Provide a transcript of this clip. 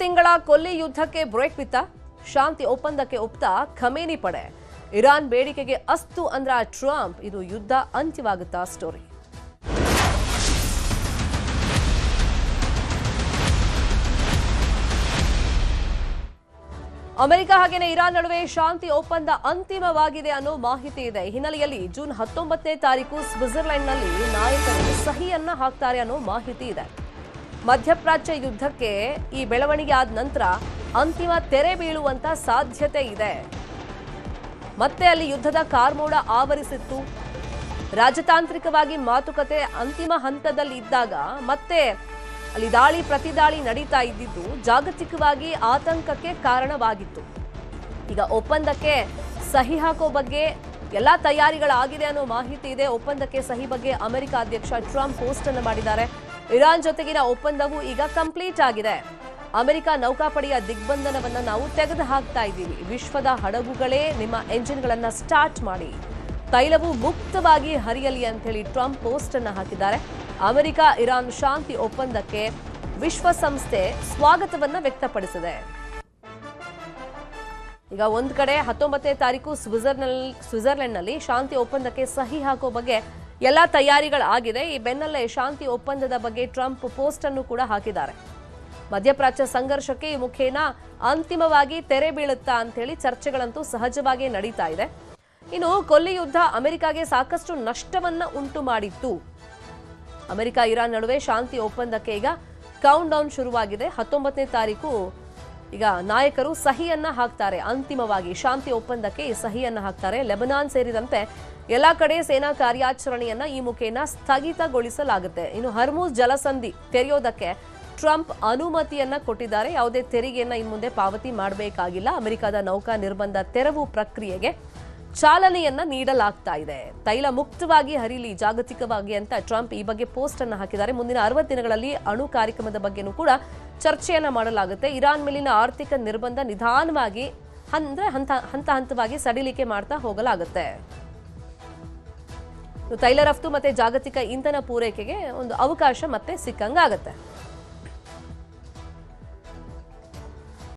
ತಿಂಗಳ ಕೊಲ್ಲಿ ಯುದ್ಧಕ್ಕೆ ಬ್ರೇಕ್ ಬಿತ್ತ ಶಾಂತಿ ಒಪ್ಪಂದಕ್ಕೆ ಒಪ್ತ ಖಮೇನಿ ಪಡೆ ಇರಾನ್ ಬೇಡಿಕೆಗೆ ಅಸ್ತು ಅಂದ್ರ ಟ್ರಂಪ್ ಇದು ಯುದ್ಧ ಅಂತ್ಯವಾಗುತ್ತಾ ಸ್ಟೋರಿ ಅಮೆರಿಕ ಹಾಗೇನೆ ಇರಾನ್ ನಡುವೆ ಶಾಂತಿ ಒಪ್ಪಂದ ಅಂತಿಮವಾಗಿದೆ ಅನ್ನೋ ಮಾಹಿತಿ ಇದೆ. ಹಿನ್ನೆಲೆಯಲ್ಲಿ ಜೂನ್ 19ನೇ ತಾರೀಕು ಸ್ವಿಟ್ಜರ್ಲೆಂಡ್ನಲ್ಲಿ ನಾಯಕರು ಸಹಿಯನ್ನ ಹಾಕ್ತಾರೆ ಅನ್ನೋ ಮಾಹಿತಿ ಇದೆ. ಮಧ್ಯಪ್ರಾಚ್ಯ ಯುದ್ಧಕ್ಕೆ ಈ ಬೆಳವಣಿಗೆ ಆದ ನಂತರ ಅಂತಿಮ ತೆರೆ ಬೀಳುವಂತ ಸಾಧ್ಯತೆ ಇದೆ. ಮತ್ತೆ ಅಲ್ಲಿ ಯುದ್ಧದ ಕಾರ್ಮೋಡ ಆವರಿಸಿತ್ತು. ರಾಜತಾಂತ್ರಿಕವಾಗಿ ಮಾತುಕತೆ ಅಂತಿಮ ಹಂತದಲ್ಲಿ ಇದ್ದಾಗ ಮತ್ತೆ ಅಲ್ಲಿ ದಾಳಿ ಪ್ರತಿದಾಳಿ ನಡೀತಾ ಇದ್ದಿದ್ದು ಜಾಗತಿಕವಾಗಿ ಆತಂಕಕ್ಕೆ ಕಾರಣವಾಗಿತ್ತು. ಈಗ ಒಪ್ಪಂದಕ್ಕೆ ಸಹಿ ಹಾಕೋ ಬಗ್ಗೆ ಎಲ್ಲಾ ತಯಾರಿಗಳಾಗಿದೆ ಅನ್ನೋ ಮಾಹಿತಿ ಇದೆ. ಒಪ್ಪಂದಕ್ಕೆ ಸಹಿ ಬಗ್ಗೆ ಅಮೆರಿಕ ಅಧ್ಯಕ್ಷ ಟ್ರಂಪ್ ಪೋಸ್ಟ್ ಅನ್ನು ಮಾಡಿದ್ದಾರೆ. ಇರಾನ್ ಜೊತೆಗಿನ ಒಪ್ಪಂದವು ಈಗ ಕಂಪ್ಲೀಟ್ ಆಗಿದೆ. ಅಮೆರಿಕ ನೌಕಾಪಡೆಯ ದಿಗ್ಬಂಧನವನ್ನ ನಾವು ತೆಗೆದು ಹಾಕ್ತಾ ಇದ್ದೀವಿ. ವಿಶ್ವದ ಹಡಗುಗಳೇ ನಿಮ್ಮ ಎಂಜಿನ್ಗಳನ್ನ ಸ್ಟಾರ್ಟ್ ಮಾಡಿ, ತೈಲವು ಮುಕ್ತವಾಗಿ ಹರಿಯಲಿ ಅಂತ ಹೇಳಿ ಟ್ರಂಪ್ ಪೋಸ್ಟ್ ಅನ್ನು ಹಾಕಿದ್ದಾರೆ. ಅಮೆರಿಕ ಇರಾನ್ ಶಾಂತಿ ಒಪ್ಪಂದಕ್ಕೆ ವಿಶ್ವಸಂಸ್ಥೆ ಸ್ವಾಗತವನ್ನ ವ್ಯಕ್ತಪಡಿಸಿದೆ. ಈಗ ಒಂದ್ ಕಡೆ 19ನೇ ತಾರೀಕು ಸ್ವಿಟ್ಜರ್ಲೆಂಡ್ನಲ್ಲಿ ಶಾಂತಿ ಒಪ್ಪಂದಕ್ಕೆ ಸಹಿ ಹಾಕೋ ಬಗ್ಗೆ ಎಲ್ಲಾ ತಯಾರಿಗಳಾಗಿದೆ. ಈ ಬೆನ್ನಲ್ಲೇ ಶಾಂತಿ ಒಪ್ಪಂದದ ಬಗ್ಗೆ ಟ್ರಂಪ್ ಪೋಸ್ಟ್ ಅನ್ನು ಕೂಡ ಹಾಕಿದ್ದಾರೆ. ಮಧ್ಯಪ್ರಾಚ್ಯ ಸಂಘರ್ಷಕ್ಕೆ ಈ ಮುಖೇನ ಅಂತಿಮವಾಗಿ ತೆರೆ ಬೀಳುತ್ತಾ ಅಂತ ಹೇಳಿ ಚರ್ಚೆಗಳಂತೂ ಸಹಜವಾಗಿ ನಡೀತಾ ಇದೆ. ಇನ್ನು ಕೊಲ್ಲಿ ಯುದ್ಧ ಅಮೆರಿಕಾಗೆ ಸಾಕಷ್ಟು ನಷ್ಟವನ್ನ ಉಂಟು ಮಾಡಿತ್ತು. ಅಮೆರಿಕ ಇರಾನ್ ನಡುವೆ ಶಾಂತಿ ಒಪ್ಪಂದಕ್ಕೆ ಈಗ ಕೌಂಟ್ ಡೌನ್ ಶುರುವಾಗಿದೆ. 19ನೇ ತಾರೀಕು ಈಗ ನಾಯಕರು ಸಹಿಯನ್ನ ಹಾಕ್ತಾರೆ. ಅಂತಿಮವಾಗಿ ಶಾಂತಿ ಒಪ್ಪಂದಕ್ಕೆ ಸಹಿಯನ್ನ ಹಾಕ್ತಾರೆ. ಲೆಬನಾನ್ ಸೇರಿದಂತೆ ಎಲ್ಲಾ ಕಡೆ ಸೇನಾ ಕಾರ್ಯಾಚರಣೆಯನ್ನ ಈ ಮುಖೇನ ಸ್ಥಗಿತಗೊಳಿಸಲಾಗುತ್ತೆ. ಇನ್ನು ಹರ್ಮುಜ್ ಜಲಸಂಧಿ ತೆರೆಯೋದಕ್ಕೆ ಟ್ರಂಪ್ ಅನುಮತಿಯನ್ನ ಕೊಟ್ಟಿದ್ದಾರೆ. ಯಾವುದೇ ತೆರಿಗೆಯನ್ನ ಇನ್ನು ಮುಂದೆ ಪಾವತಿ ಮಾಡಬೇಕಾಗಿಲ್ಲ. ಅಮೆರಿಕದ ನೌಕಾ ನಿರ್ಬಂಧ ತೆರವು ಪ್ರಕ್ರಿಯೆಗೆ ಚಾಲನೆಯನ್ನ ನೀಡಲಾಗ್ತಾ ಇದೆ. ತೈಲ ಮುಕ್ತವಾಗಿ ಹರಿಲಿ ಜಾಗತಿಕವಾಗಿ ಅಂತ ಟ್ರಂಪ್ ಈ ಬಗ್ಗೆ ಪೋಸ್ಟ್ ಅನ್ನು ಹಾಕಿದ್ದಾರೆ. ಮುಂದಿನ 60 ದಿನಗಳಲ್ಲಿ ಅಣು ಕಾರ್ಯಕ್ರಮದ ಬಗ್ಗೆನೂ ಕೂಡ ಚರ್ಚೆಯನ್ನ ಮಾಡಲಾಗುತ್ತೆ. ಇರಾನ್ ಮೇಲಿನ ಆರ್ಥಿಕ ನಿರ್ಬಂಧ ನಿಧಾನವಾಗಿ ಹಂತ ಹಂತವಾಗಿ ಸಡಿಲಿಕೆ ಮಾಡ್ತಾ ಹೋಗಲಾಗುತ್ತೆ. ತೈಲ ರಫ್ತು ಮತ್ತೆ ಜಾಗತಿಕ ಇಂಧನ ಪೂರೈಕೆಗೆ ಒಂದು ಅವಕಾಶ ಮತ್ತೆ ಸಿಕ್ಕಂಗಾಗತ್ತೆ.